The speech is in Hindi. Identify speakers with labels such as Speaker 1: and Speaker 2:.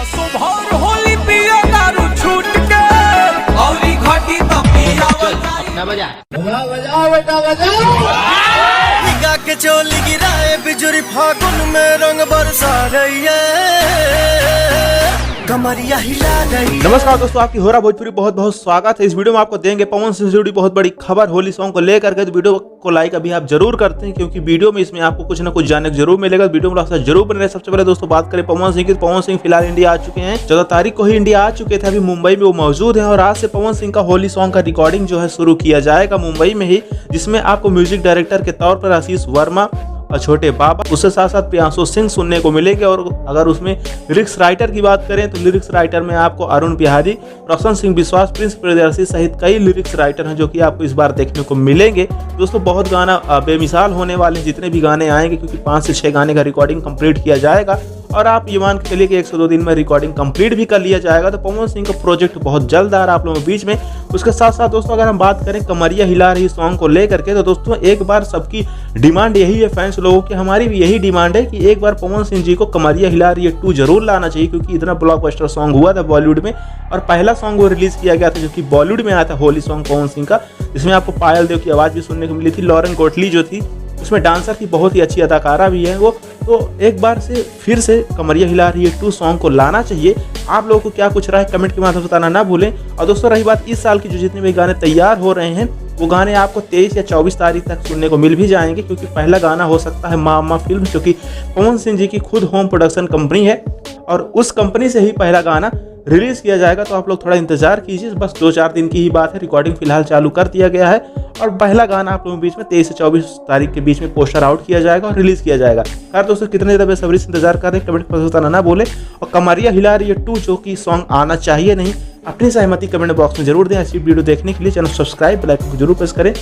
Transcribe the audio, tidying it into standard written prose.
Speaker 1: होली पिया दारू छूट के औरी घटी तो पिया
Speaker 2: बजा
Speaker 3: बेटा बजा
Speaker 4: निगाह के चोली गिराए बिजुरी फागुन में रंग बरसा रही है कमरिया हिला रही।
Speaker 5: नमस्कार दोस्तों, आपकी होरा भोजपुरी बहुत बहुत स्वागत है। इस वीडियो में आपको देंगे पवन सिंह से जुड़ी बहुत बड़ी खबर होली सॉन्ग को लेकर के। तो वीडियो को लाइक अभी आप जरूर करते हैं क्योंकि वीडियो में इसमें आपको कुछ ना कुछ जानने को जरूर मिलेगा। वीडियो में आपसे जरूर बने रहे। सबसे पहले दोस्तों बात करें पवन सिंह की। पवन सिंह फिलहाल इंडिया आ चुके हैं। 14 तारीख को ही इंडिया आ चुके थे। अभी मुंबई में वो मौजूद है और आज से पवन सिंह का होली सॉन्ग का रिकॉर्डिंग जो है शुरू किया जाएगा मुंबई में ही, जिसमें आपको म्यूजिक डायरेक्टर के तौर पर आशीष वर्मा और छोटे बाबा, उसके साथ साथ प्रियांशु सिंह सुनने को मिलेंगे। और अगर उसमें लिरिक्स राइटर की बात करें तो लिरिक्स राइटर में आपको अरुण बिहारी, रोशन सिंह विश्वास, प्रिंस प्रियदर्शी सहित कई लिरिक्स राइटर हैं जो कि आपको इस बार देखने को मिलेंगे। दोस्तों बहुत गाना बेमिसाल होने वाले हैं जितने भी गाने आएंगे, क्योंकि 5 से 6 गाने का रिकॉर्डिंग कंप्लीट किया जाएगा और आप ये मान के चलिए कि 1 से 2 दिन में रिकॉर्डिंग कंप्लीट भी कर लिया जाएगा। तो पवन सिंह का प्रोजेक्ट बहुत जल्द आ रहा है आप लोगों के बीच में। उसके साथ साथ दोस्तों अगर हम बात करें कमरिया हिला रही सॉन्ग को लेकर के, तो दोस्तों एक बार सबकी डिमांड यही है, फैंस लोगों की, हमारी भी यही डिमांड है कि एक बार पवन सिंह जी को कमरिया हिला रही है 2 जरूर लाना चाहिए, क्योंकि इतना ब्लॉकबस्टर सॉन्ग हुआ था बॉलीवुड में और पहला सॉन्ग वो रिलीज किया गया था जो कि बॉलीवुड में आया था होली सॉन्ग पवन सिंह का, जिसमें आपको पायल देव की आवाज़ भी सुनने को मिली थी। लॉरेन गोटली जो थी उसमें डांसर की बहुत ही अच्छी अदाकारा भी है वो। तो एक बार से फिर से कमरिया हिला रही है 2 सॉन्ग को लाना चाहिए। आप लोगों को क्या कुछ राय कमेंट के माध्यम से बताना ना भूलें। और दोस्तों रही बात इस साल की, जो जितने भी गाने तैयार हो रहे हैं वो गाने आपको 23 या 24 तारीख तक सुनने को मिल भी जाएंगे, क्योंकि पहला गाना हो सकता है मामा फिल्म, जो कि पवन सिंह जी की खुद होम प्रोडक्शन कंपनी है और उस कंपनी से ही पहला गाना रिलीज किया जाएगा। तो आप लोग थोड़ा इंतजार कीजिए, बस 2-4 दिन की ही बात है। रिकॉर्डिंग फिलहाल चालू कर दिया गया है और पहला गाना आप लोगों के बीच में 23 से 24 तारीख के बीच में पोस्टर आउट किया जाएगा और रिलीज किया जाएगा। खैर दोस्तों कितने ज़्यादा बेसब्री से इंतजार कर रहे हैं कमेंट पर बताना ना बोले। और कमरिया हिला रही है 2 जो कि सॉन्ग आना चाहिए नहीं, अपनी सहमति कमेंट बॉक्स में जरूर दें। ऐसी वीडियो देखने के लिए चैनल सब्सक्राइब, बेल आइकन को जरूर प्रेस करें।